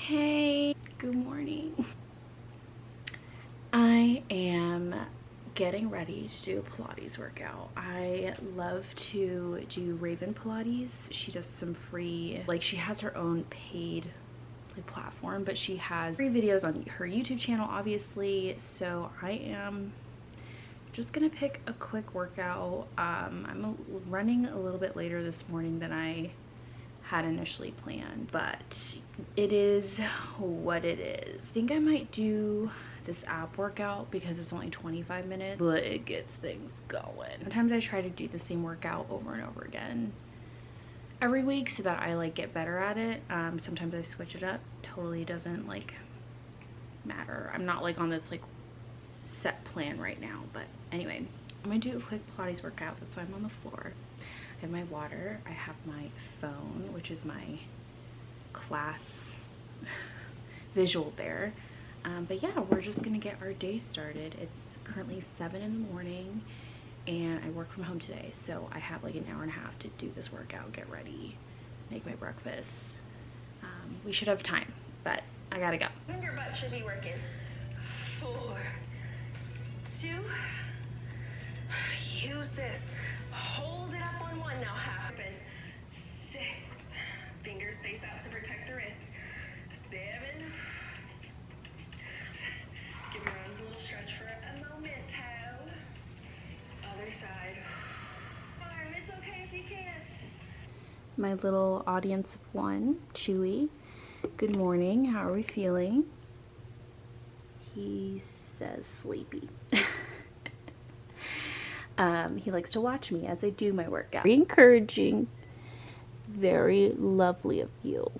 Hey, good morning. I am getting ready to do a Pilates workout. I love to do Raven Pilates. She does some free, like she has her own paid platform, but she has free videos on her YouTube channel, obviously. So I am just gonna pick a quick workout. I'm running a little bit later this morning than I had initially planned, but it is what it is. I think I might do this ab workout because it's only 25 minutes, but it gets things going. Sometimes I try to do the same workout over and over again every week so that I like get better at it. Sometimes I switch it up. Totally doesn't like matter. I'm not like on this like set plan right now, but anyway, I'm gonna do a quick Pilates workout. That's why I'm on the floor. I have my water, I have my phone, which is my class visual there. But yeah, we're just gonna get our day started. It's currently 7 in the morning and I work from home today, so I have like an hour and a half to do this workout, get ready, make my breakfast. We should have time, but I gotta go. Your butt should be working. 4, 2, use this. Hold it up on 1 now, half open. 6, fingers face out to protect the wrist. 7, give your arms a little stretch for a momento. Other side. Arm, it's okay if you can't. My little audience of one, Chewy. Good morning, how are we feeling? He says sleepy. He likes to watch me as I do my workout. Very encouraging, very lovely of you.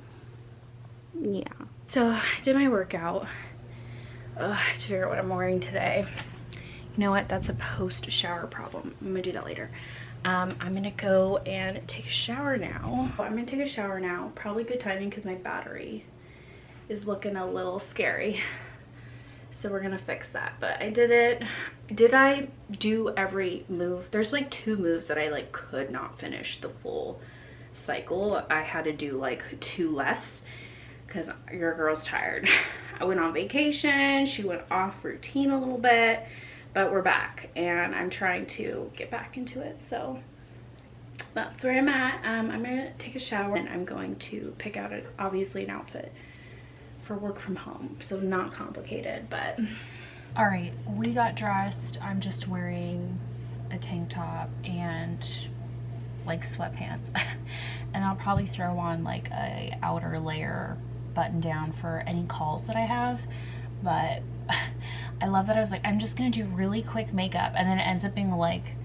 Yeah. So I did my workout. I have to figure out what I'm wearing today. You know what? That's a post-shower problem. I'm gonna do that later. I'm gonna go and take a shower now. I'm gonna take a shower now. Probably good timing because my battery is looking a little scary. So we're gonna fix that. But I did it. Did I do every move? There's like 2 moves that I like could not finish the full cycle. I had to do like 2 less because your girl's tired. I went on vacation. She went off routine a little bit, but we're back and I'm trying to get back into it. So that's where I'm at. I'm gonna take a shower and I'm going to pick out obviously an outfit for work from home, so not complicated. But all right, we got dressed. I'm just wearing a tank top and like sweatpants and I'll probably throw on like a outer layer button down for any calls that I have. But I love that I was like, I'm just gonna do really quick makeup, and then it ends up being like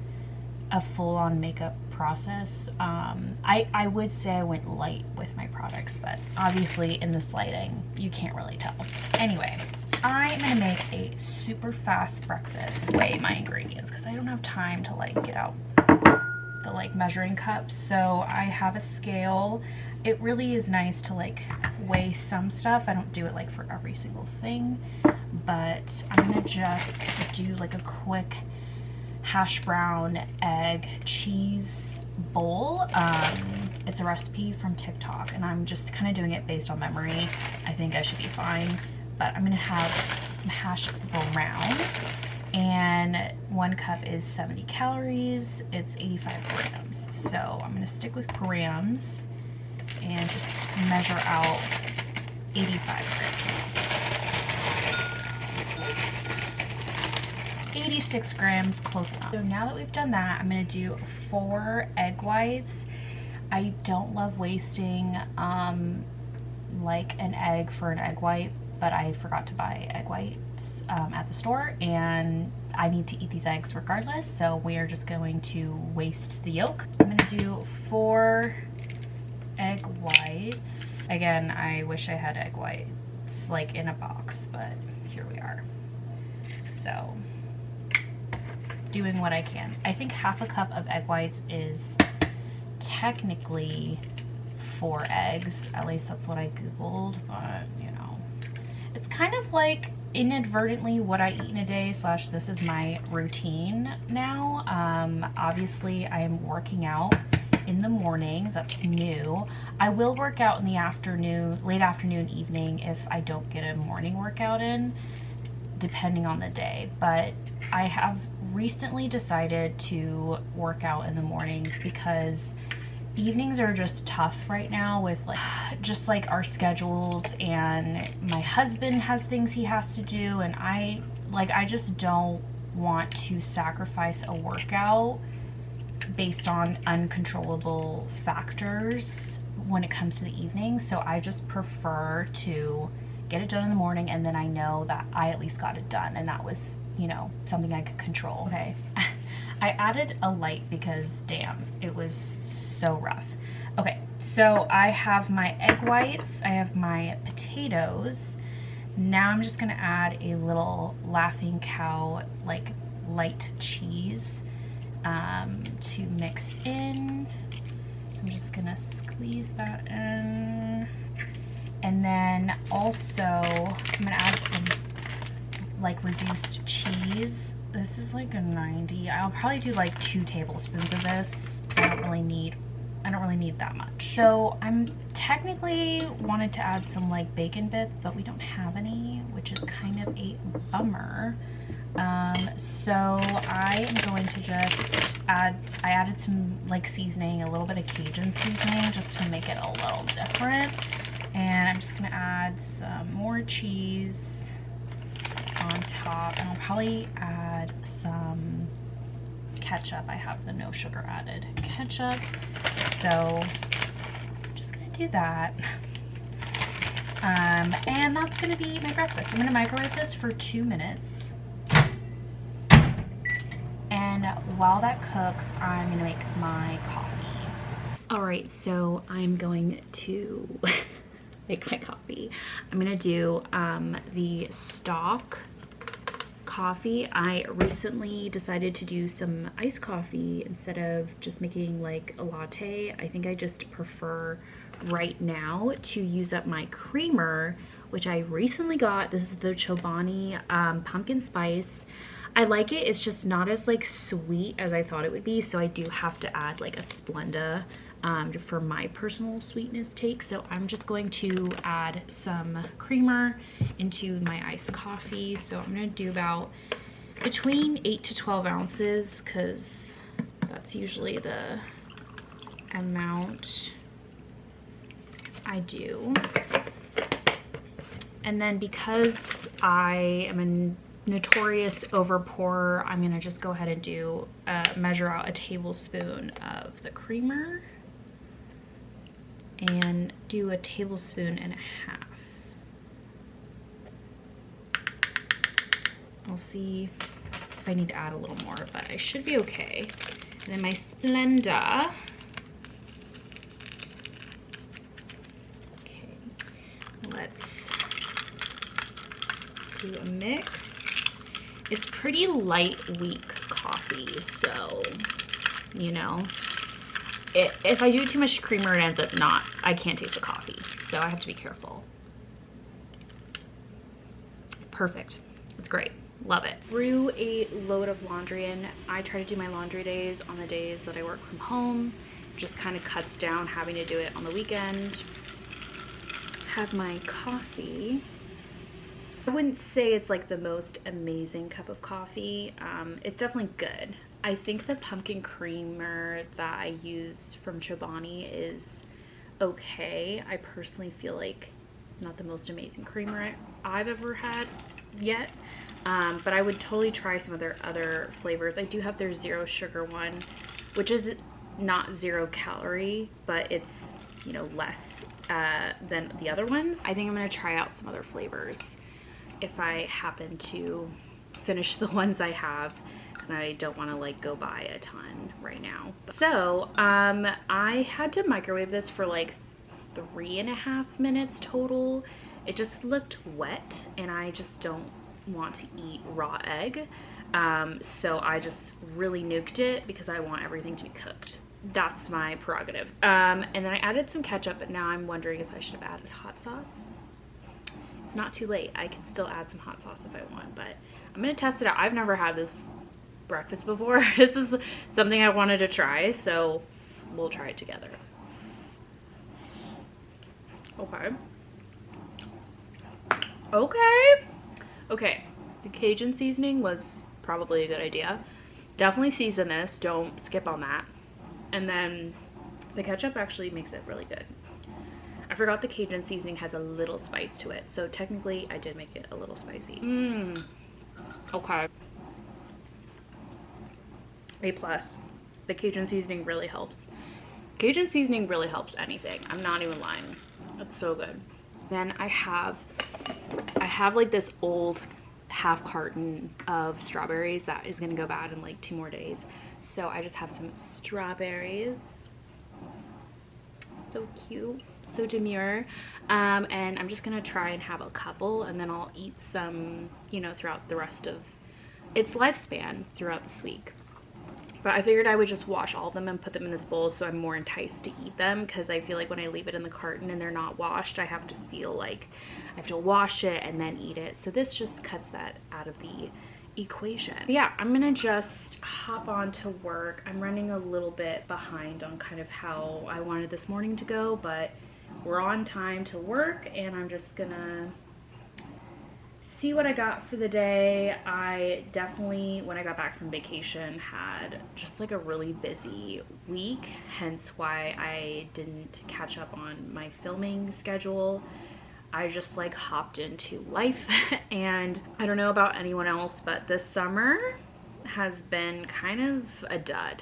a full-on makeup process. I would say I went light with my products, but obviously in this lighting you can't really tell. Anyway, I'm gonna make a super fast breakfast, weigh my ingredients because I don't have time to like get out the like measuring cups. So I have a scale. It really is nice to like weigh some stuff. I don't do it like for every single thing, but I'm gonna just do like a quick hash brown egg cheese bowl. It's a recipe from TikTok and I'm just kind of doing it based on memory. I think I should be fine, but I'm gonna have some hash browns, and 1 cup is 70 calories. It's 85 grams. So I'm gonna stick with grams and just measure out 85 grams. 86 grams, close enough. So now that we've done that, I'm gonna do 4 egg whites. I don't love wasting like an egg for an egg white, but I forgot to buy egg whites at the store and I need to eat these eggs regardless, so we are just going to waste the yolk. I'm gonna do 4 egg whites. Again, I wish I had egg whites like in a box, but here we are. So doing what I can. I think half a cup of egg whites is technically 4 eggs. At least that's what I Googled, but you know, it's kind of like inadvertently what I eat in a day / this is my routine now. Obviously I am working out in the mornings. That's new. I will work out in the afternoon, late afternoon, evening if I don't get a morning workout in, depending on the day. But I have recently decided to work out in the mornings because evenings are just tough right now with just our schedules, and my husband has things he has to do, and I just don't want to sacrifice a workout based on uncontrollable factors when it comes to the evening. So I just prefer to get it done in the morning, and then I know that I at least got it done, and that was, you know, something I could control. Okay. I added a light because damn, it was so rough. Okay, so I have my egg whites, I have my potatoes. Now I'm just gonna add a little Laughing Cow light cheese to mix in. So I'm just gonna squeeze that in. And then also I'm gonna add some reduced cheese. This is a 90. I'll probably do 2 tablespoons of this. I don't really need that much. So I'm technically wanted to add some bacon bits, but we don't have any, which is kind of a bummer. So I am going to just I added some seasoning, a little bit of Cajun seasoning just to make it a little different. And I'm just gonna add some more cheese on top, and I'll probably add some ketchup. I have the no sugar added ketchup, so I'm just gonna do that. And that's gonna be my breakfast. I'm gonna microwave this for 2 minutes, and while that cooks, I'm gonna make my coffee. All right, so I'm going to make my coffee. I'm gonna do the stock coffee. I recently decided to do some iced coffee instead of just making a latte. I think I just prefer right now to use up my creamer, which I recently got. This is the Chobani pumpkin spice. I like it. It's just not as sweet as I thought it would be, so I do have to add a Splenda for my personal sweetness take. So I'm just going to add some creamer into my iced coffee. So I'm going to do about between 8 to 12 ounces because that's usually the amount I do. And then because I am a notorious over pourer, I'm going to just go ahead and do measure out a tablespoon of the creamer and do a tablespoon and a half. I'll see if I need to add a little more, but I should be okay. And then my Splenda. Okay, let's do a mix. It's pretty light, weak coffee, so, you know, if I do too much creamer, it ends up I can't taste the coffee, so I have to be careful. Perfect. It's great. Love it. Threw a load of laundry in. I try to do my laundry days on the days that I work from home. Just kind of cuts down having to do it on the weekend. Have my coffee. I wouldn't say it's the most amazing cup of coffee. It's definitely good. I think the pumpkin creamer that I use from Chobani is okay. I personally feel it's not the most amazing creamer I've ever had yet. But I would totally try some of their other flavors. I do have their 0 sugar one, which is not 0 calorie, but it's, you know, less than the other ones. I think I'm gonna try out some other flavors if I happen to finish the ones I have, because I don't want to go buy a ton right now. So I had to microwave this for 3.5 minutes total. It just looked wet, and I just don't want to eat raw egg, so I just really nuked it because I want everything to be cooked. That's my prerogative. And then I added some ketchup, but now I'm wondering if I should have added hot sauce. It's not too late. I can still add some hot sauce if I want, but I'm gonna test it out. I've never had this breakfast before. This is something I wanted to try, so we'll try it together. Okay. Okay, the Cajun seasoning was probably a good idea. Definitely season this, don't skip on that. And then the ketchup actually makes it really good. I forgot the Cajun seasoning has a little spice to it, so technically I did make it a little spicy. Okay. A plus. The Cajun seasoning really helps. Cajun seasoning really helps anything. I'm not even lying. It's so good. Then I have like this old half carton of strawberries that is gonna go bad in like 2 more days. So I just have some strawberries. So cute, so demure. And I'm just gonna try and have a couple, and then I'll eat some, you know, throughout the rest of its lifespan throughout this week. But I figured I would just wash all of them and put them in this bowl so I'm more enticed to eat them, because I feel like when I leave it in the carton and they're not washed, I have to feel like I have to wash it and then eat it. So this just cuts that out of the equation. But yeah, I'm gonna just hop on to work. I'm running a little bit behind on kind of how I wanted this morning to go, but we're on time to work, and I'm just gonna see what I got for the day. I definitely, when I got back from vacation, had just like a really busy week, hence why I didn't catch up on my filming schedule. I just like hopped into life. And I don't know about anyone else, but this summer has been kind of a dud,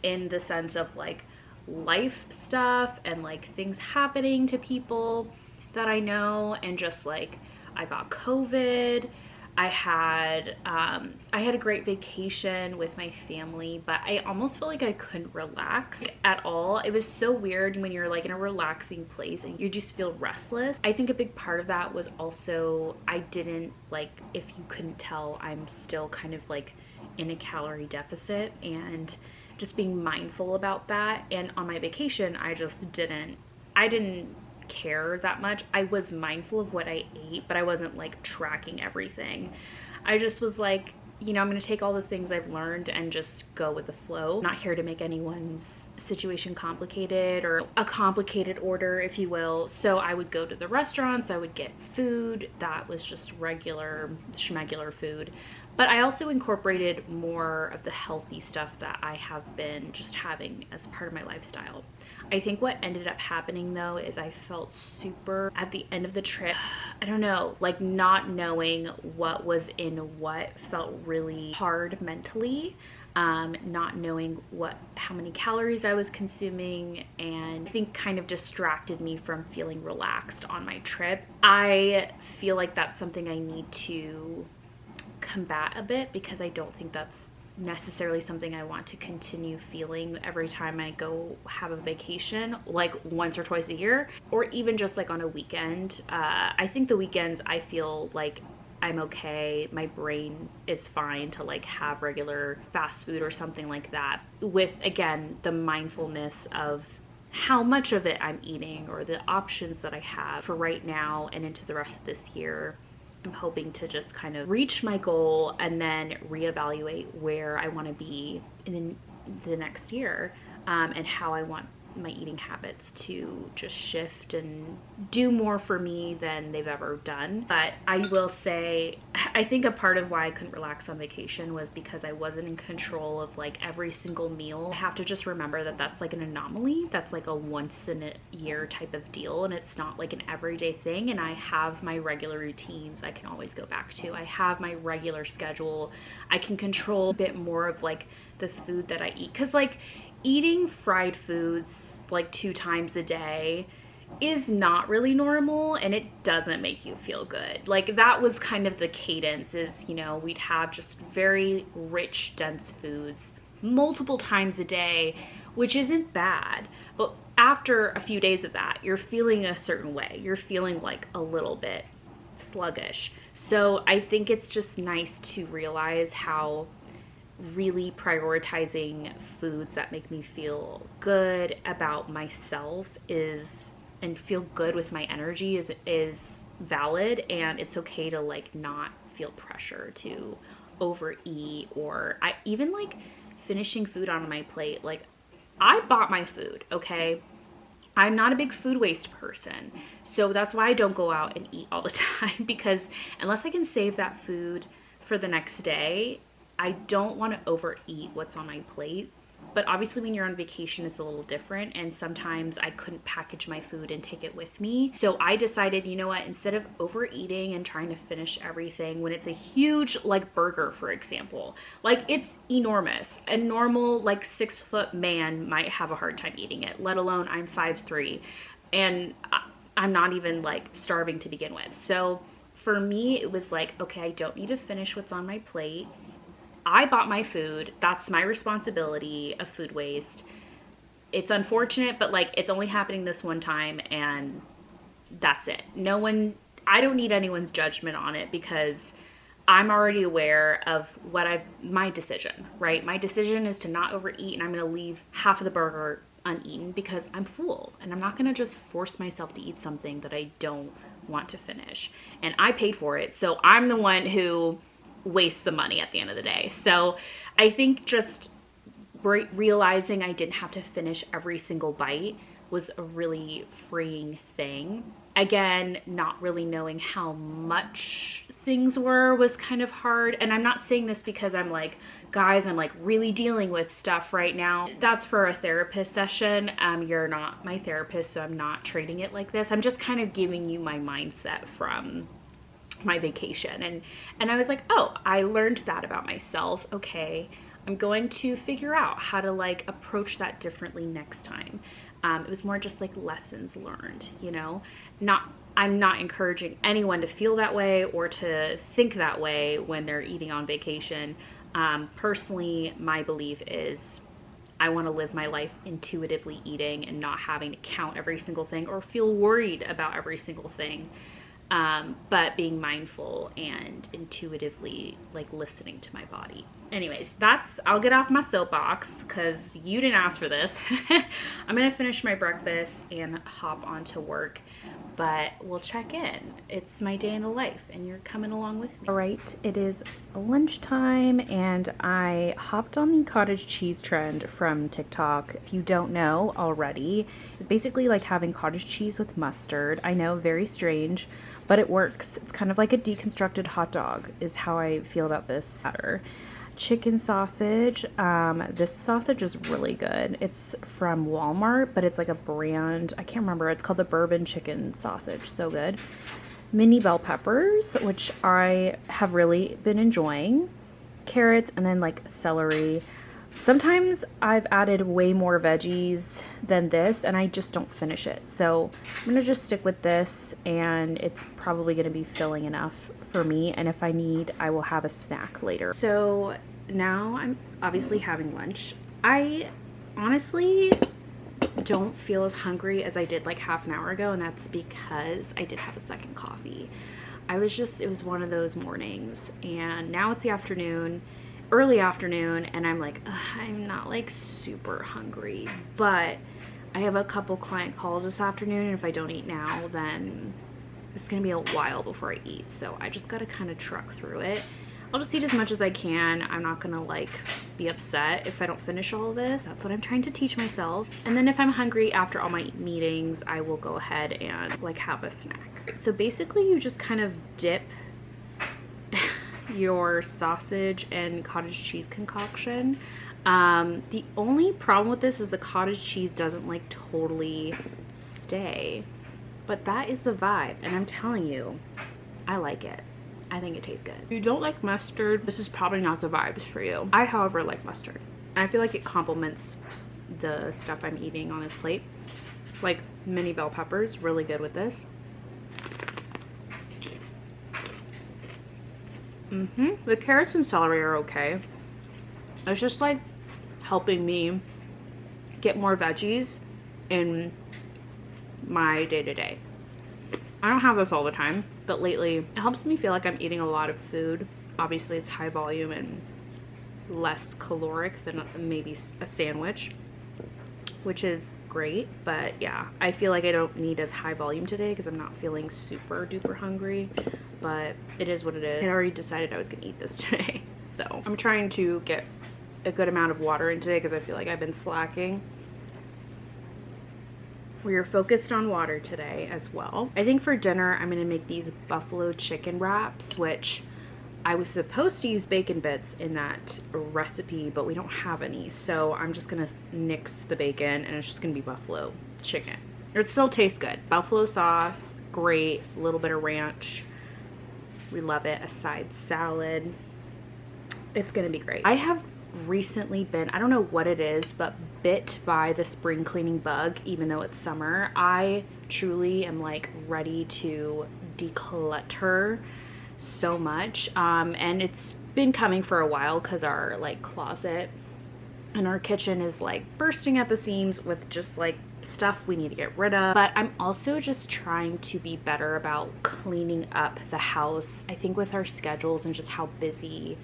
in the sense of like life stuff and like things happening to people that I know, and just like I got COVID. I had a great vacation with my family, but I almost felt like I couldn't relax at all. It was so weird when you're like in a relaxing place and you just feel restless. I think a big part of that was also, I didn't, like, if you couldn't tell, I'm still kind of like in a calorie deficit, and just being mindful about that. And on my vacation, I didn't care that much. I was mindful of what I ate, but I wasn't like tracking everything. I just was like, you know, I'm going to take all the things I've learned and just go with the flow. I'm not here to make anyone's situation complicated, or a complicated order, if you will. So I would go to the restaurants, I would get food that was just regular schmegular food. But I also incorporated more of the healthy stuff that I have been just having as part of my lifestyle. I think what ended up happening though is I felt super, at the end of the trip, I don't know, like not knowing what was in what felt really hard mentally. Not knowing how many calories I was consuming, and I think kind of distracted me from feeling relaxed on my trip. I feel like that's something I need to combat a bit, because I don't think that's necessarily something I want to continue feeling every time I go have a vacation, like once or twice a year, or even just like on a weekend. I think the weekends I feel like I'm okay, my brain is fine to like have regular fast food or something like that, with again the mindfulness of how much of it I'm eating or the options that I have for right now and into the rest of this year. I'm hoping to just kind of reach my goal and then reevaluate where I want to be in the next year, and how I want my eating habits to just shift and do more for me than they've ever done. But I will say, I think a part of why I couldn't relax on vacation was because I wasn't in control of like every single meal. I have to just remember that that's like an anomaly. That's like a once in a year type of deal, and it's not like an everyday thing. And I have my regular routines I can always go back to. I have my regular schedule. I can control a bit more of like the food that I eat, because like eating fried foods like 2 times a day is not really normal, and it doesn't make you feel good. Like that was kind of the cadence, is, you know, we'd have just very rich, dense foods multiple times a day, which isn't bad. But after a few days of that, you're feeling a certain way. You're feeling like a little bit sluggish. So I think it's just nice to realize how really prioritizing foods that make me feel good about myself and feel good with my energy is valid, and it's okay to like not feel pressure to overeat. Or I even like finishing food on my plate, like I bought my food, okay? I'm not a big food waste person. So that's why I don't go out and eat all the time, because unless I can save that food for the next day, I don't want to overeat what's on my plate. But obviously when you're on vacation, it's a little different. And sometimes I couldn't package my food and take it with me. So I decided, you know what, instead of overeating and trying to finish everything when it's a huge, like burger, for example, like it's enormous. A normal like 6-foot man might have a hard time eating it, let alone I'm 5'3", and I'm not even like starving to begin with. So for me, it was like, okay, I don't need to finish what's on my plate. I bought my food. That's my responsibility of food waste. It's unfortunate, but like it's only happening this one time and that's it. I don't need anyone's judgment on it, because I'm already aware of my decision, right? My decision is to not overeat, and I'm going to leave half of the burger uneaten because I'm full, and I'm not going to just force myself to eat something that I don't want to finish. And I paid for it, so I'm the one who waste the money at the end of the day. So I think just realizing I didn't have to finish every single bite was a really freeing thing. Again, not really knowing how much things were was kind of hard. And I'm not saying this because I'm like, guys, I'm like really dealing with stuff right now. That's for a therapist session. You're not my therapist, so I'm not treating it like this. I'm just kind of giving you my mindset from my vacation. And I was like, oh, I learned that about myself. Okay, I'm going to figure out how to like approach that differently next time. It was more just like lessons learned, you know. I'm not encouraging anyone to feel that way or to think that way when they're eating on vacation. Personally, my belief is I want to live my life intuitively eating and not having to count every single thing or feel worried about every single thing. But being mindful and intuitively like listening to my body. Anyways, I'll get off my soapbox because you didn't ask for this. I'm gonna finish my breakfast and hop onto work, but we'll check in. It's my day in the life and you're coming along with me. All right, it is lunchtime and I hopped on the cottage cheese trend from TikTok. If you don't know already, it's basically like having cottage cheese with mustard. I know, very strange, but it works. It's kind of like a deconstructed hot dog is how I feel about this batter. Chicken sausage. This sausage is really good. It's from Walmart, but it's like a brand. I can't remember. It's called the bourbon chicken sausage. So good. Mini bell peppers, which I have really been enjoying. Carrots, and then like celery. Sometimes I've added way more veggies than this and I just don't finish it. So I'm gonna just stick with this, and it's probably gonna be filling enough for me. And if I need, I will have a snack later. So now I'm obviously having lunch. I honestly don't feel as hungry as I did like half an hour ago, and that's because I did have a second coffee. It was one of those mornings, and now it's the afternoon. Early afternoon, and I'm like, I'm not like super hungry, but I have a couple client calls this afternoon, and if I don't eat now, then it's gonna be a while before I eat. So I just gotta kind of truck through it. I'll just eat as much as I can. I'm not gonna like be upset if I don't finish all of this. That's what I'm trying to teach myself. And then if I'm hungry after all my meetings, I will go ahead and like have a snack. So basically you just kind of dip your sausage and cottage cheese concoction. The only problem with this is the cottage cheese doesn't like totally stay, but that is the vibe, and I'm telling you, I like it. I think it tastes good. If you don't like mustard, this is probably not the vibes for you. I, however, like mustard. I feel like it complements the stuff I'm eating on this plate. Like mini bell peppers, really good with this. The carrots and celery are okay. It's just like helping me get more veggies in my day-to-day. I don't have this all the time, but lately it helps me feel like I'm eating a lot of food. Obviously it's high volume and less caloric than maybe a sandwich, which is great. But yeah, I feel like I don't need as high volume today because I'm not feeling super duper hungry, but it is what it is. I already decided I was gonna eat this today. So I'm trying to get a good amount of water in today because I feel like I've been slacking. We are focused on water today as well. I think for dinner, I'm gonna make these buffalo chicken wraps, which I was supposed to use bacon bits in that recipe, but we don't have any. So I'm just gonna nix the bacon and it's just gonna be buffalo chicken. It still tastes good. Buffalo sauce, great, a little bit of ranch. We love it. A side salad. It's gonna be great. I have recently been, I don't know what it is, but bit by the spring cleaning bug, even though it's summer. I truly am like ready to declutter so much. And it's been coming for a while because our like closet and our kitchen is like bursting at the seams with just like stuff we need to get rid of. But I'm also just trying to be better about cleaning up the house. I think with our schedules and just how busy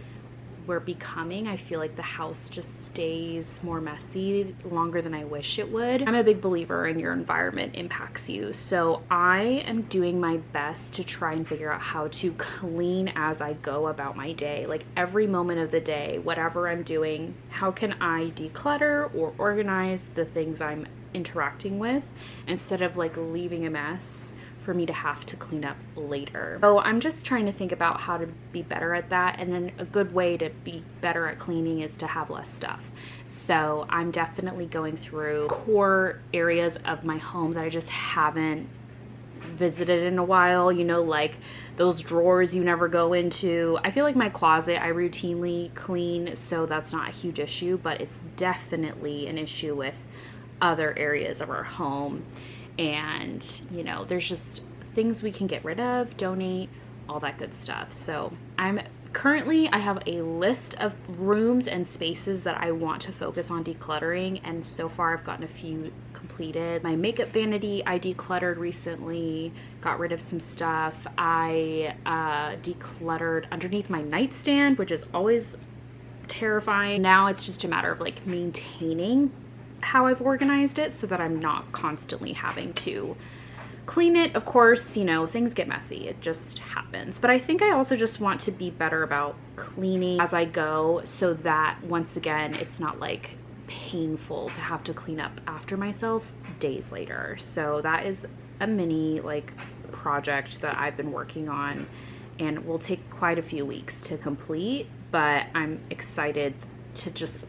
we're becoming, I feel like the house just stays more messy longer than I wish it would. I'm a big believer in your environment impacts you. So I am doing my best to try and figure out how to clean as I go about my day. Like every moment of the day, whatever I'm doing, how can I declutter or organize the things I'm interacting with instead of like leaving a mess for me to have to clean up later. So I'm just trying to think about how to be better at that. And then a good way to be better at cleaning is to have less stuff. So I'm definitely going through core areas of my home that I just haven't visited in a while, you know, like those drawers you never go into. I feel like my closet I routinely clean, so that's not a huge issue, but it's definitely an issue with other areas of our home. And you know, there's just things we can get rid of, donate, all that good stuff. So I have a list of rooms and spaces that I want to focus on decluttering, and so far I've gotten a few completed. My makeup vanity I decluttered recently, got rid of some stuff. I decluttered underneath my nightstand, which is always terrifying. Now it's just a matter of like maintaining how I've organized it so that I'm not constantly having to clean it. Of course, you know, things get messy. It just happens. But I think I also just want to be better about cleaning as I go so that once again, it's not like painful to have to clean up after myself days later. So that is a mini like project that I've been working on and will take quite a few weeks to complete, but I'm excited to just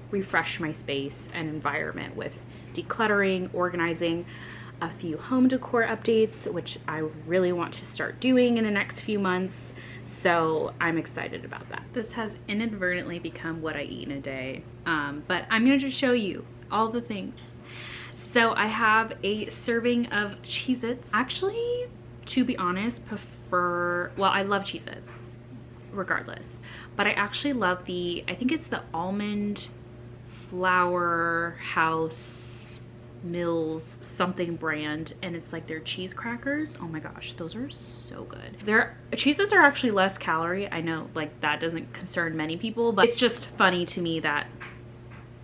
refresh my space and environment with decluttering, organizing, a few home decor updates, which I really want to start doing in the next few months. So I'm excited about that. This has inadvertently become what I eat in a day, but I'm gonna just show you all the things. So I have a serving of Cheez-Its. Actually, to be honest, well, I love Cheez-Its regardless, but I actually love I think it's the almond Flour House Mills something brand, and it's like their cheese crackers. Oh my gosh, those are so good. Their Cheez-Its are actually less calorie. I know like that doesn't concern many people, but it's just funny to me that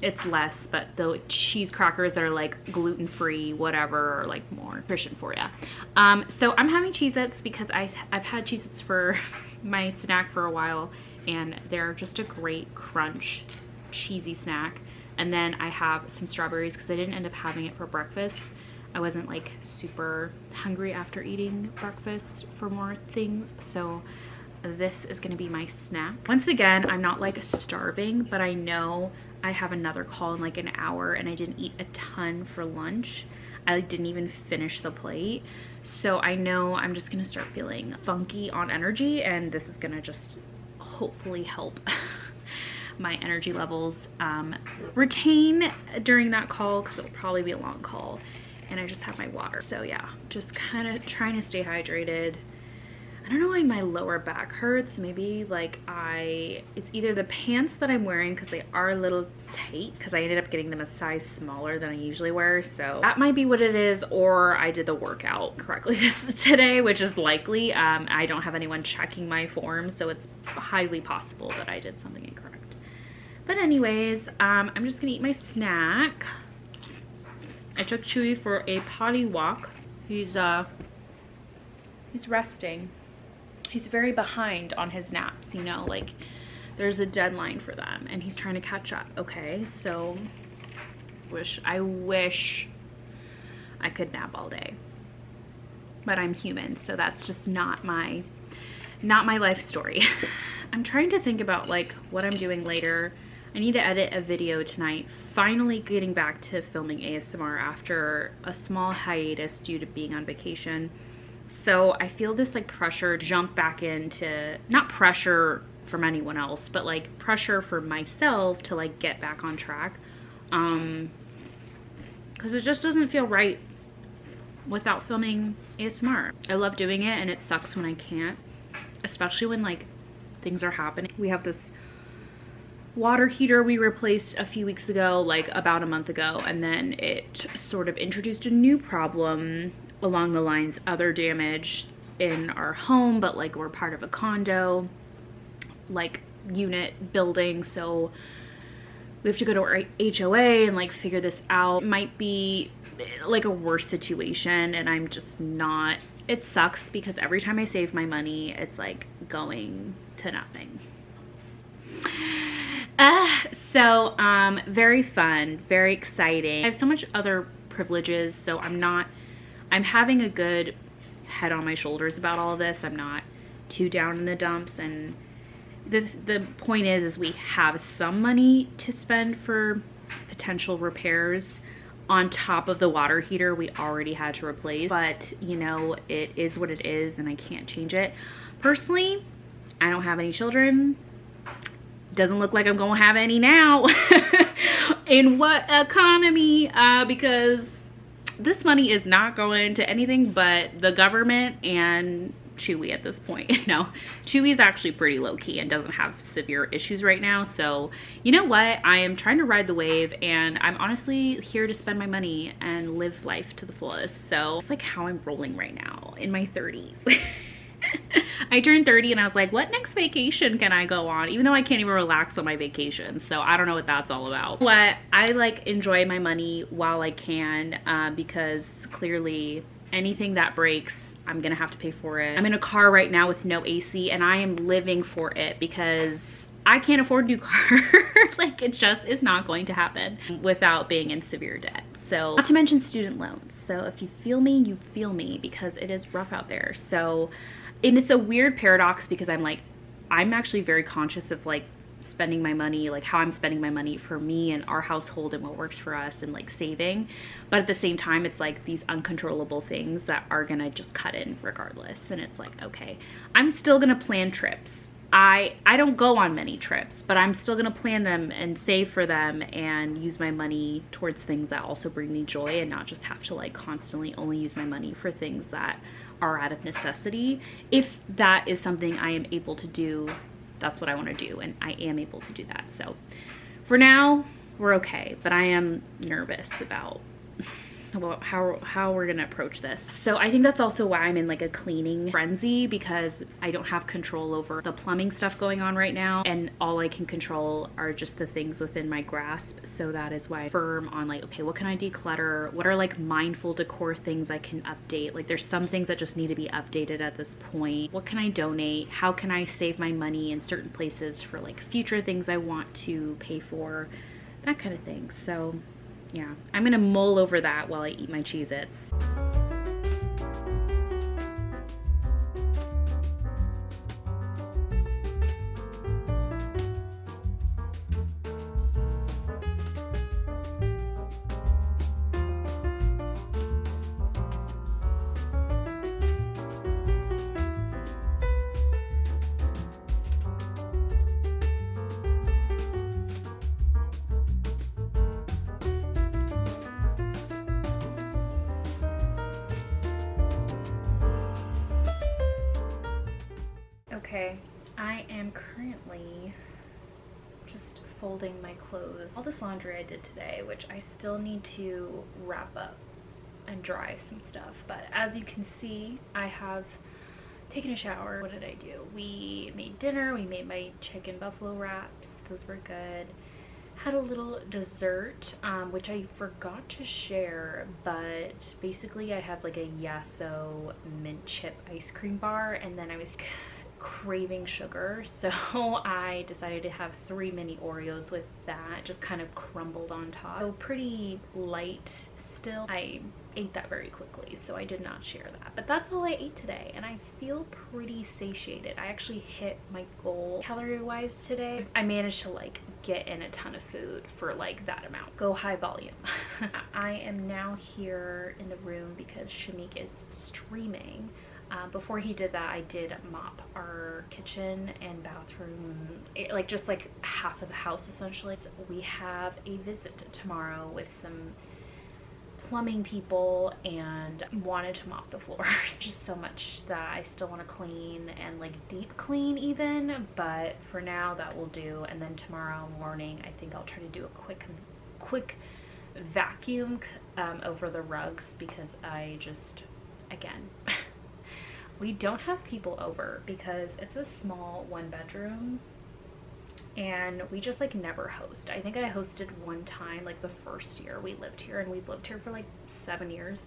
it's less, but the cheese crackers that are like gluten-free, whatever, are like more nutrition for you. So I'm having Cheez-Its because I've had Cheez-Its for my snack for a while, and they're just a great crunch, cheesy snack. And then I have some strawberries because I didn't end up having it for breakfast. I wasn't like super hungry after eating breakfast for more things. So this is gonna be my snack. Once again, I'm not like starving, but I know I have another call in like an hour and I didn't eat a ton for lunch. I didn't even finish the plate. So I know I'm just gonna start feeling funky on energy, and this is gonna just hopefully help my energy levels retain during that call, because it'll probably be a long call. And I just have my water. So yeah, just kind of trying to stay hydrated. I don't know why my lower back hurts. Maybe like it's either the pants that I'm wearing because they are a little tight, because I ended up getting them a size smaller than I usually wear. So that might be what it is, or I did the workout correctly today, which is likely. I don't have anyone checking my form, so it's highly possible that I did something incorrect. But anyways, I'm just gonna eat my snack. I took Chewy for a potty walk. He's resting. He's very behind on his naps, you know, like there's a deadline for them and he's trying to catch up. Okay, so I wish I could nap all day. But I'm human, so that's just not my life story. I'm trying to think about like what I'm doing later. I need to edit a video tonight. Finally getting back to filming ASMR after a small hiatus due to being on vacation. So I feel this like pressure to jump back into, not pressure from anyone else, but like pressure for myself to like get back on track. Because it just doesn't feel right without filming ASMR. I love doing it and it sucks when I can't, especially when like things are happening. We have this water heater we replaced a few weeks ago, like about a month ago, and then it sort of introduced a new problem along the lines, other damage in our home, but like we're part of a condo like unit building, so we have to go to our HOA and like figure this out. It might be like a worse situation and I'm just not. It sucks because every time I save my money it's like going to nothing. So very fun, very exciting. I have so much other privileges, so I'm having a good head on my shoulders about all of this. I'm not too down in the dumps, and the point is we have some money to spend for potential repairs on top of the water heater we already had to replace. But you know, it is what it is and I can't change it. Personally, I don't have any children. Doesn't look like I'm gonna have any now. In what economy? Because this money is not going to anything but the government and Chewy at this point. No, Chewy is actually pretty low-key and doesn't have severe issues right now. So you know what? I am trying to ride the wave and I'm honestly here to spend my money and live life to the fullest. So it's like how I'm rolling right now in my 30s. I turned 30 and I was like, what next vacation can I go on? Even though I can't even relax on my vacation. So I don't know what that's all about. But I like enjoy my money while I can, because clearly anything that breaks, I'm gonna have to pay for it. I'm in a car right now with no AC and I am living for it because I can't afford a new car. Like it just is not going to happen without being in severe debt. So not to mention student loans. So if you feel me, you feel me, because it is rough out there. So, and it's a weird paradox because I'm actually very conscious of like spending my money, like how I'm spending my money for me and our household and what works for us and like saving. But at the same time, it's like these uncontrollable things that are gonna just cut in regardless. And it's like, okay, I'm still gonna plan trips. I don't go on many trips, but I'm still gonna plan them and save for them and use my money towards things that also bring me joy, and not just have to like constantly only use my money for things that are out of necessity. If that is something I am able to do, that's what I want to do, and I am able to do that. So for now, we're okay, but I am nervous about how we're gonna approach this. So I think that's also why I'm in like a cleaning frenzy, because I don't have control over the plumbing stuff going on right now, and all I can control are just the things within my grasp. So that is why I'm firm on like, okay, what can I declutter? What are like mindful decor things I can update? Like there's some things that just need to be updated at this point. What can I donate? How can I save my money in certain places for like future things I want to pay for? That kind of thing. So yeah, I'm gonna mull over that while I eat my Cheez-Its. Okay, I am currently just folding my clothes. All this laundry I did today, which I still need to wrap up and dry some stuff. But as you can see, I have taken a shower. What did I do? We made dinner. We made my chicken buffalo wraps. Those were good. Had a little dessert, which I forgot to share, but basically I had like a Yasso mint chip ice cream bar, and then I was craving sugar, so I decided to have 3 mini Oreos with that, just kind of crumbled on top. So pretty light still. I ate that very quickly, so I did not share that. But that's all I ate today, and I feel pretty satiated. I actually hit my goal calorie-wise today. I managed to like get in a ton of food for like that amount. Go high volume. I am now here in the room because Shamik is streaming. Before he did that, I did mop our kitchen and bathroom, like just like half of the house essentially. So we have a visit tomorrow with some plumbing people and wanted to mop the floors. Just so much that I still want to clean and like deep clean even, but for now that will do. And then tomorrow morning I think I'll try to do a quick vacuum over the rugs, because I just, again, we don't have people over because it's a small 1-bedroom and we just like never host. I think I hosted one time like the first year we lived here, and we've lived here for like 7 years.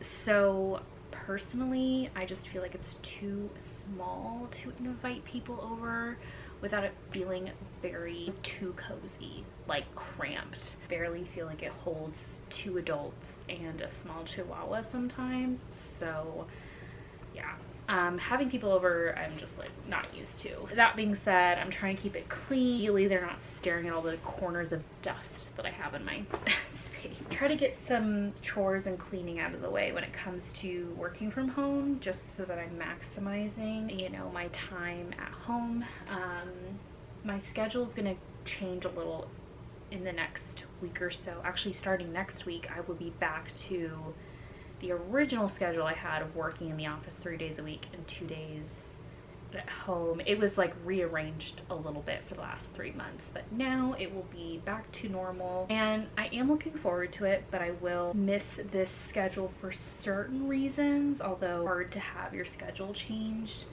So personally I just feel like it's too small to invite people over without it feeling too cozy, like cramped. Barely feel like it holds 2 adults and a small chihuahua sometimes. So yeah, having people over I'm just like not used to. That being said, I'm trying to keep it clean. Ideally they're not staring at all the corners of dust that I have in my space. Try to get some chores and cleaning out of the way when it comes to working from home, just so that I'm maximizing, you know, my time at home. My schedule is gonna change a little in the next week or so. Actually, starting next week I will be back to the original schedule I had of working in the office 3 days a week and 2 days at home. It was like rearranged a little bit for the last 3 months, but now it will be back to normal, and I am looking forward to it. But I will miss this schedule for certain reasons, although hard to have your schedule changed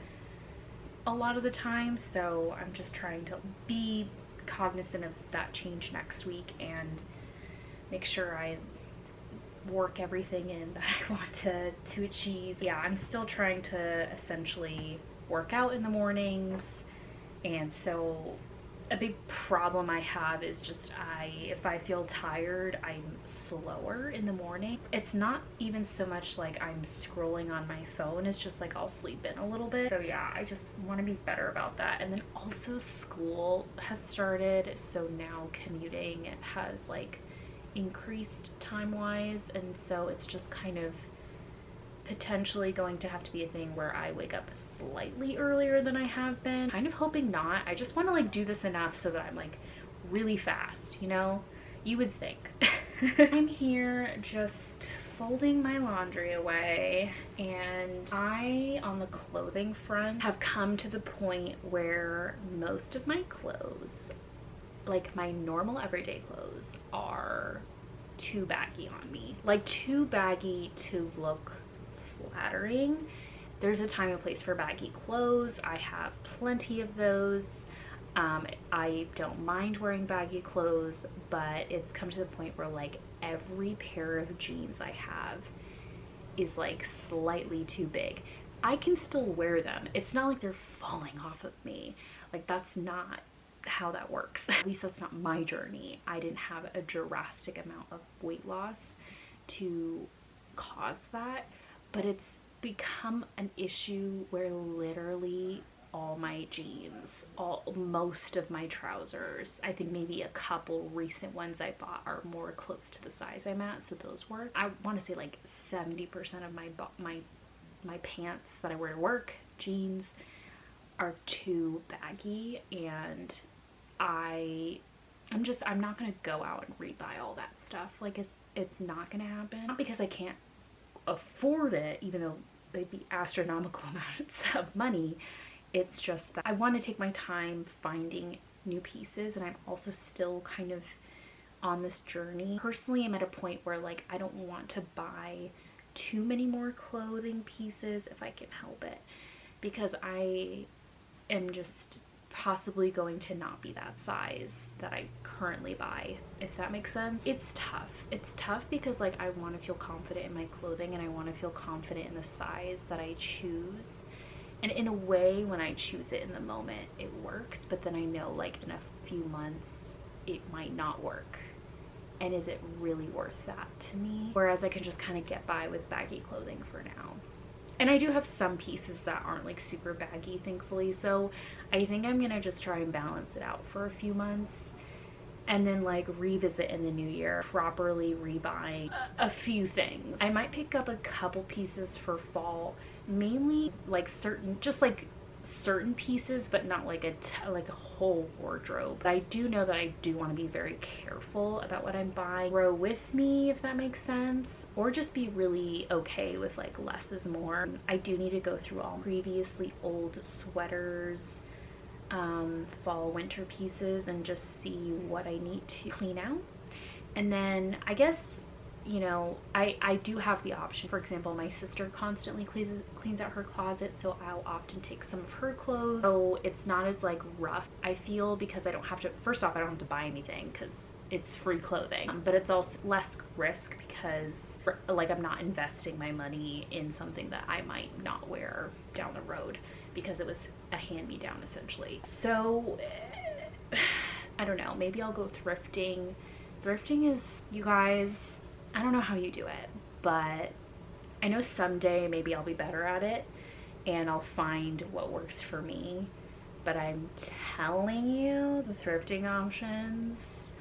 a lot of the time. So I'm just trying to be cognizant of that change next week and make sure I work everything in that I want to achieve. Yeah, I'm still trying to essentially work out in the mornings, and so a big problem I have is just if I feel tired, I'm slower in the morning. It's not even so much like I'm scrolling on my phone, it's just like I'll sleep in a little bit. So yeah, I just want to be better about that. And then also school has started, so now commuting has like increased time-wise, and so it's just kind of potentially going to have to be a thing where I wake up slightly earlier than I have been. Kind of hoping not. I just want to like do this enough so that I'm like really fast, you know? You would think. I'm here just folding my laundry away, and I, on the clothing front, have come to the point where most of my clothes, like my normal everyday clothes, are too baggy on me. Like too baggy to look flattering. There's a time and place for baggy clothes. I have plenty of those. I don't mind wearing baggy clothes, but it's come to the point where like every pair of jeans I have is like slightly too big. I can still wear them. It's not like they're falling off of me. Like that's not how that works. At least that's not my journey. I didn't have a drastic amount of weight loss to cause that, but it's become an issue where literally all my jeans, most of my trousers, I think maybe a couple recent ones I bought are more close to the size I'm at, so those work. I want to say like 70% of my pants that I wear to work, jeans, are too baggy, and I'm not gonna go out and rebuy all that stuff. Like it's not gonna happen. Not because I can't afford it, even though they'd be astronomical amounts of money. It's just that I want to take my time finding new pieces, and I'm also still kind of on this journey. Personally, I'm at a point where like I don't want to buy too many more clothing pieces if I can help it, because I am just possibly going to not be that size that I currently buy, if that makes sense. It's tough. It's tough because like I want to feel confident in my clothing, and I want to feel confident in the size that I choose. And in a way, when I choose it in the moment, it works, but then I know like in a few months it might not work. and is it really worth that to me? Whereas I can just kind of get by with baggy clothing for now. And I do have some pieces that aren't like super baggy, thankfully, so I think I'm gonna just try and balance it out for a few months and then like revisit in the new year, properly rebuying a few things. I might pick up a couple pieces for fall, mainly like certain pieces, but not like a whole wardrobe. But I do know that I do want to be very careful about what I'm buying. Grow with me, if that makes sense, or just be really okay with like less is more. I do need to go through all previously old sweaters, fall winter pieces, and just see what I need to clean out. And then I guess, you know, I do have the option. For example, my sister constantly cleans out her closet, so I'll often take some of her clothes. So it's not as like rough, I feel, because I don't have to, first off, I don't have to buy anything because it's free clothing, but it's also less risk because like I'm not investing my money in something that I might not wear down the road because it was a hand-me-down essentially. So I don't know, maybe I'll go thrifting. Thrifting is, you guys, I don't know how you do it, but I know someday maybe I'll be better at it and I'll find what works for me. But I'm telling you, the thrifting options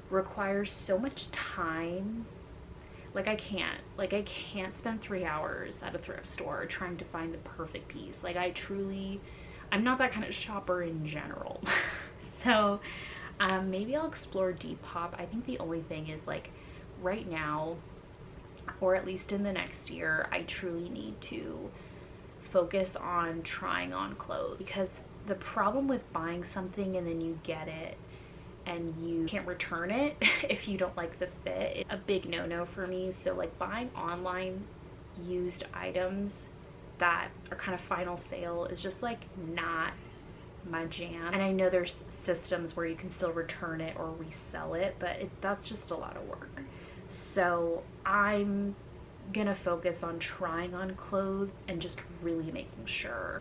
require so much time. Like I can't spend 3 hours at a thrift store trying to find the perfect piece. Like I'm not that kind of shopper in general. So maybe I'll explore Depop. I think the only thing is like right now, or at least in the next year, I truly need to focus on trying on clothes, because the problem with buying something and then you get it and you can't return it if you don't like the fit, it's a big no-no for me. So like buying online used items that are kind of final sale is just like not my jam. And I know there's systems where you can still return it or resell it, but that's just a lot of work. So I'm gonna focus on trying on clothes and just really making sure,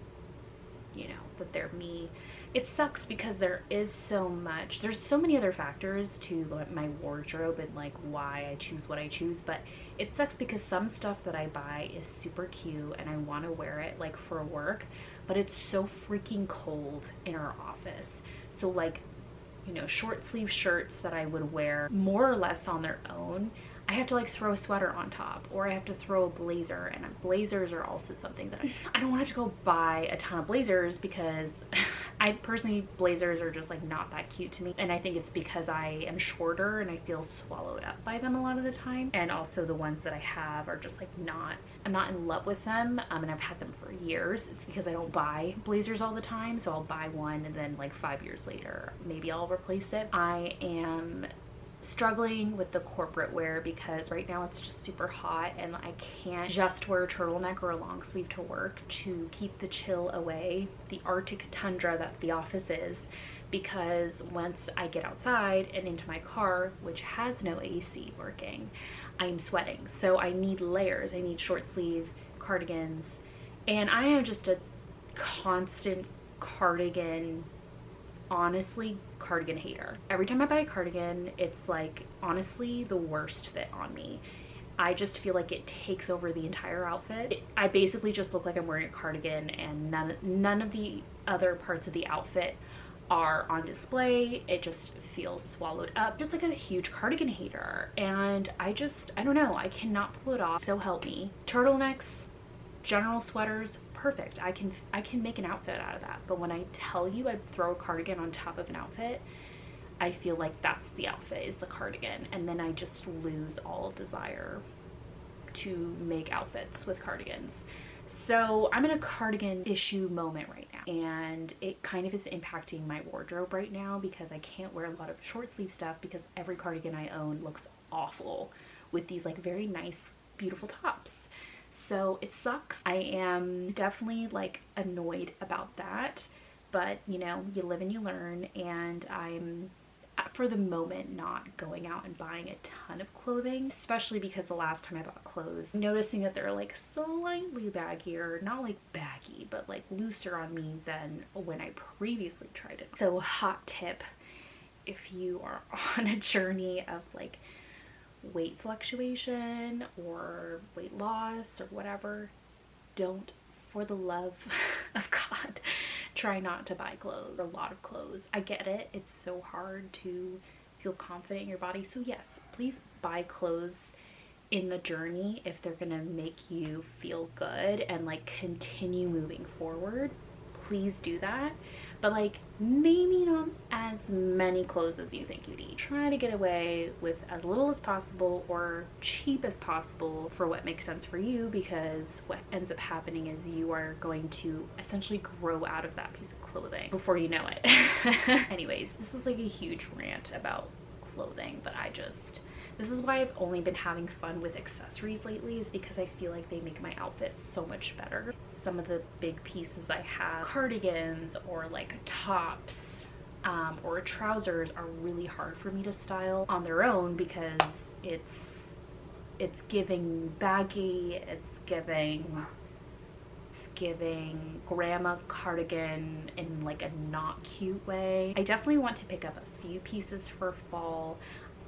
you know, that they're me. It sucks because there's so many other factors to my wardrobe and like why I choose what I choose, but it sucks because some stuff that I buy is super cute and I want to wear it like for work, but it's so freaking cold in our office. So like, you know, short sleeve shirts that I would wear more or less on their own, I have to like throw a sweater on top, or I have to throw a blazer, and blazers are also something that I don't want to have to go buy a ton of blazers because I personally, blazers are just like not that cute to me, and I think it's because I am shorter and I feel swallowed up by them a lot of the time, and also the ones that I have are just like I'm not in love with them, and I've had them for years. It's because I don't buy blazers all the time, so I'll buy one and then like 5 years later maybe I'll replace it. I am struggling with the corporate wear because right now it's just super hot and I can't just wear a turtleneck or a long sleeve to work to keep the chill away, the Arctic tundra that the office is, because once I get outside and into my car, which has no AC working, I'm sweating. So I need layers. I need short sleeve cardigans, and I am just a constant cardigan hater. Every time I buy a cardigan, it's like honestly the worst fit on me. I just feel like it takes over the entire outfit. I basically just look like I'm wearing a cardigan, and none of the other parts of the outfit are on display. It just feels swallowed up, just like a huge cardigan hater. And I don't know, I cannot pull it off. So help me. Turtlenecks, general sweaters, perfect. I can make an outfit out of that. But when I tell you I throw a cardigan on top of an outfit, I feel like that's the outfit, is the cardigan, and then I just lose all desire to make outfits with cardigans. So I'm in a cardigan issue moment right now, and it kind of is impacting my wardrobe right now because I can't wear a lot of short sleeve stuff because every cardigan I own looks awful with these like very nice, beautiful tops. So it sucks. I am definitely like annoyed about that, but you know, you live and you learn, and I'm for the moment not going out and buying a ton of clothing, especially because the last time I bought clothes, noticing that they're like slightly baggier, not like baggy, but like looser on me than when I previously tried it. So hot tip, if you are on a journey of like weight fluctuation or weight loss or whatever, don't, for the love of God, try not to buy clothes, a lot of clothes. I get it. It's so hard to feel confident in your body. So yes, please buy clothes in the journey if they're gonna make you feel good and like continue moving forward. Please do that. But like maybe not as many clothes as you think you need. Try to get away with as little as possible or cheap as possible for what makes sense for you, because what ends up happening is you are going to essentially grow out of that piece of clothing before you know it. Anyways, this was like a huge rant about clothing, but this is why I've only been having fun with accessories lately, is because I feel like they make my outfits so much better. Some of the big pieces I have, cardigans or like tops or trousers, are really hard for me to style on their own because it's giving baggy, it's giving grandma cardigan in like a not cute way. I definitely want to pick up a few pieces for fall.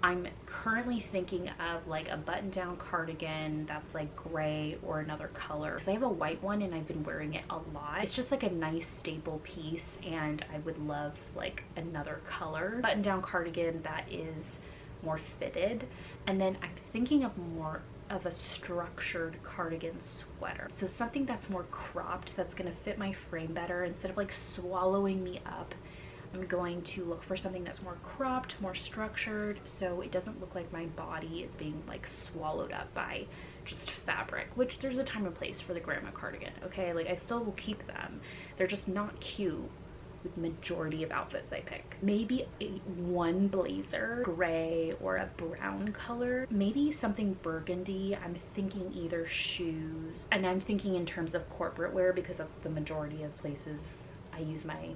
I'm currently thinking of like a button-down cardigan that's like gray or another color, because I have a white one and I've been wearing it a lot. It's just like a nice staple piece, and I would love like another color button-down cardigan that is more fitted. And then I'm thinking of more of a structured cardigan sweater, so something that's more cropped, that's gonna fit my frame better instead of like swallowing me up. I'm going to look for something that's more cropped, more structured, so it doesn't look like my body is being like swallowed up by just fabric, which there's a time and place for the grandma cardigan, okay? Like I still will keep them. They're just not cute with the majority of outfits I pick. Maybe one blazer, gray or a brown color, maybe something burgundy. I'm thinking either shoes, and I'm thinking in terms of corporate wear because that's the majority of places I use my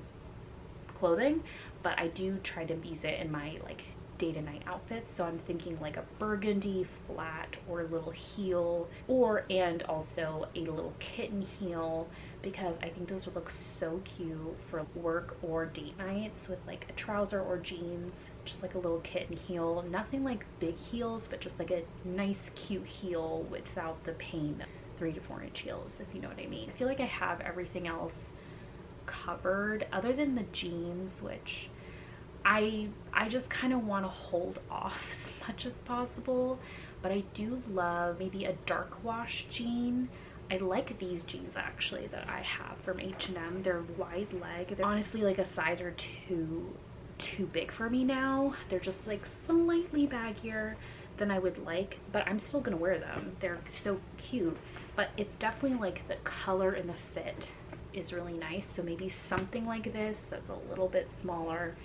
clothing, but I do try to use it in my like day to night outfits. So I'm thinking like a burgundy flat or a little heel, and also a little kitten heel, because I think those would look so cute for work or date nights with like a trouser or jeans, just like a little kitten heel. Nothing like big heels, but just like a nice cute heel without the pain. 3 to 4 inch heels, if you know what I mean. I feel like I have everything else covered other than the jeans, which I just kind of want to hold off as much as possible. But I do love maybe a dark wash jean. I like these jeans actually that I have from H&M. They're wide leg. They're honestly like a size or two too big for me now. They're just like slightly baggier than I would like, but I'm still gonna wear them. They're so cute. But it's definitely like the color and the fit is really nice. So maybe something like this that's a little bit smaller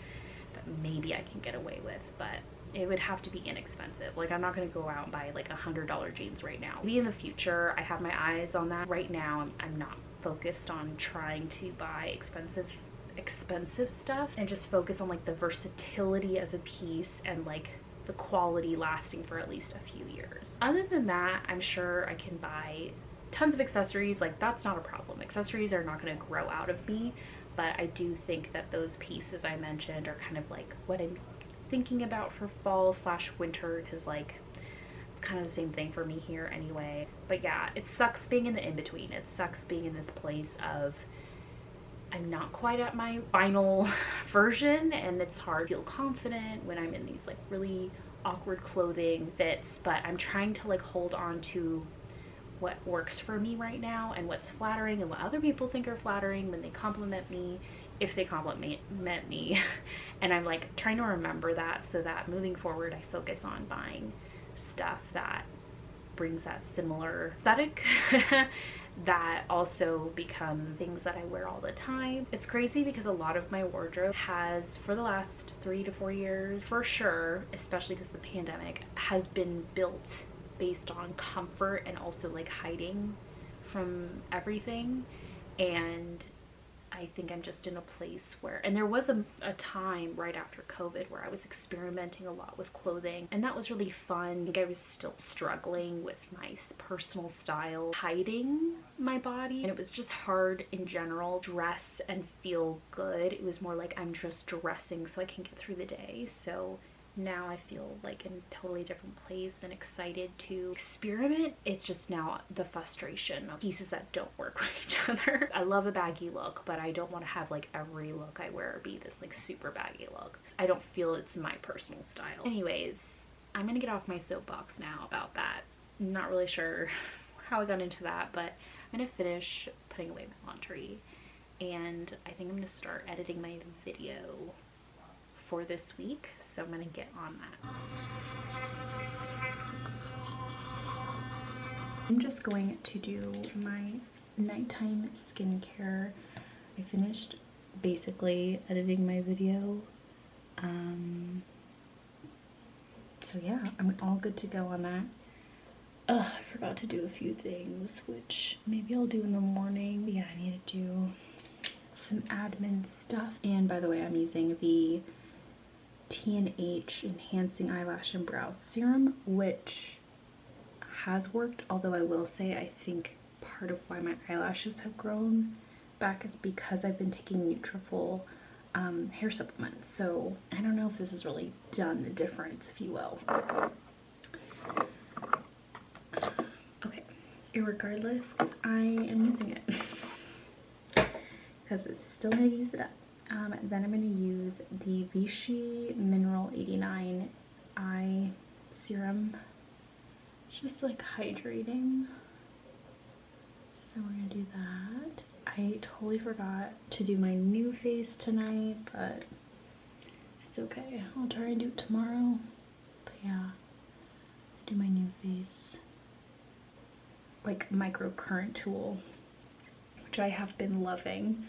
that maybe I can get away with, but it would have to be inexpensive. Like I'm not gonna go out and buy like $100 jeans right now. Maybe in the future. I have my eyes on that. Right now I'm not focused on trying to buy expensive stuff, and just focus on like the versatility of a piece and like the quality lasting for at least a few years. Other than that, I'm sure I can buy tons of accessories. Like that's not a problem. Accessories are not going to grow out of me, but I do think that those pieces I mentioned are kind of like what I'm thinking about for fall / winter, because like it's kind of the same thing for me here anyway. But yeah, it sucks being in the in-between. It sucks being in this place of I'm not quite at my final version, and it's hard to feel confident when I'm in these like really awkward clothing fits, but I'm trying to like hold on to what works for me right now and what's flattering and what other people think are flattering when they compliment me, if they compliment me. And I'm like trying to remember that, so that moving forward I focus on buying stuff that brings that similar aesthetic that also becomes things that I wear all the time. It's crazy because a lot of my wardrobe has, for the last 3 to 4 years for sure, especially because the pandemic, has been built based on comfort and also like hiding from everything. And I think I'm just in a place where, and there was a time right after COVID where I was experimenting a lot with clothing, and that was really fun. I think I was still struggling with my personal style, hiding my body, and it was just hard in general, dress and feel good. It was more like I'm just dressing so I can get through the day. So now I feel like in a totally different place and excited to experiment. It's just now the frustration of pieces that don't work with each other. I love a baggy look, but I don't want to have like every look I wear be this like super baggy look. I don't feel it's my personal style. Anyways, I'm gonna get off my soapbox now about that. I'm not really sure how I got into that, but I'm gonna finish putting away my laundry, and I think I'm gonna start editing my video for this week, so I'm gonna get on that. I'm just going to do my nighttime skincare. I finished basically editing my video, so yeah, I'm all good to go on that. I forgot to do a few things, which maybe I'll do in the morning. Yeah, I need to do some admin stuff. And by the way, I'm using the T&H Enhancing Eyelash and Brow Serum, which has worked, although I will say I think part of why my eyelashes have grown back is because I've been taking Nutrafol hair supplements. So I don't know if this has really done the difference, if you will. Okay, irregardless, I am using it because it's still gonna use it up. Then I'm going to use the Vichy Mineral 89 Eye Serum. It's just like hydrating. So we're going to do that. I totally forgot to do my new face tonight, but it's okay. I'll try and do it tomorrow. But yeah, do my new face. Like microcurrent tool, which I have been loving.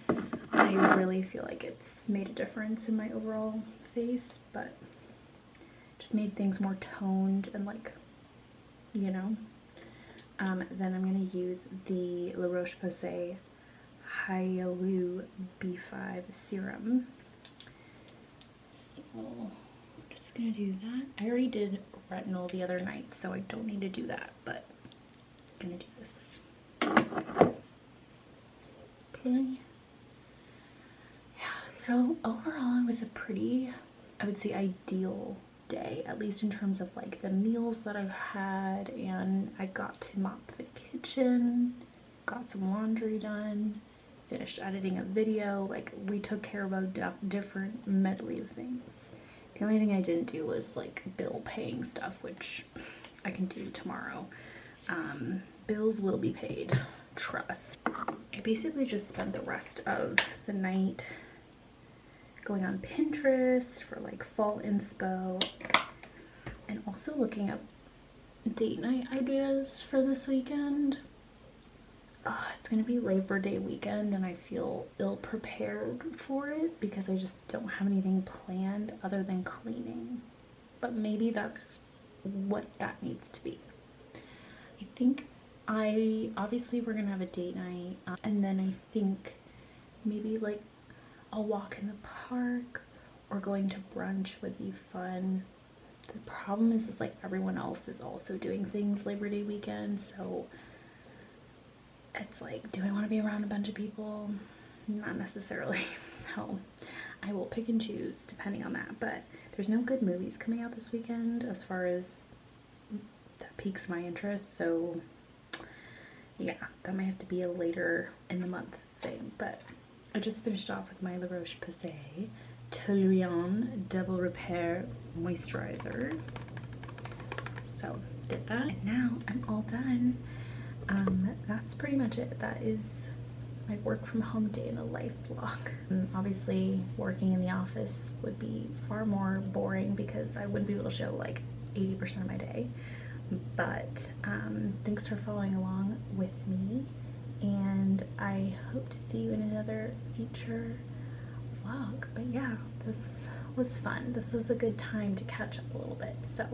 I really feel like it's made a difference in my overall face, but just made things more toned and like, you know. Then I'm going to use the La Roche-Posay Hyalu B5 Serum. So I'm just going to do that. I already did retinol the other night, so I don't need to do that, but I'm going to do this. Okay. So overall, it was a pretty, I would say, ideal day, at least in terms of like the meals that I've had, and I got to mop the kitchen, got some laundry done, finished editing a video. Like, we took care of a different medley of things. The only thing I didn't do was like bill paying stuff, which I can do tomorrow. Bills will be paid, trust. I basically just spent the rest of the night going on Pinterest for like fall inspo, and also looking up date night ideas for this weekend. It's gonna be Labor Day weekend, and I feel ill prepared for it because I just don't have anything planned other than cleaning. But maybe that's what that needs to be. I think obviously we're gonna have a date night, and then I think maybe like a walk in the park or going to brunch would be fun. The problem is like everyone else is also doing things Labor Day weekend, so it's like, do I want to be around a bunch of people? Not necessarily. So I will pick and choose depending on that, but there's no good movies coming out this weekend as far as that piques my interest, so yeah, that might have to be a later in the month thing. But I just finished off with my La Roche-Posay Toluene Double Repair Moisturizer. So did that, and now I'm all done. That's pretty much it. That is my work from home day in a life vlog. Obviously working in the office would be far more boring because I wouldn't be able to show like 80% of my day. But thanks for following along with me, and I hope to see you in another future vlog. But yeah, this was fun. This was a good time to catch up a little bit. So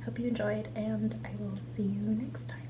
hope you enjoyed, and I will see you next time.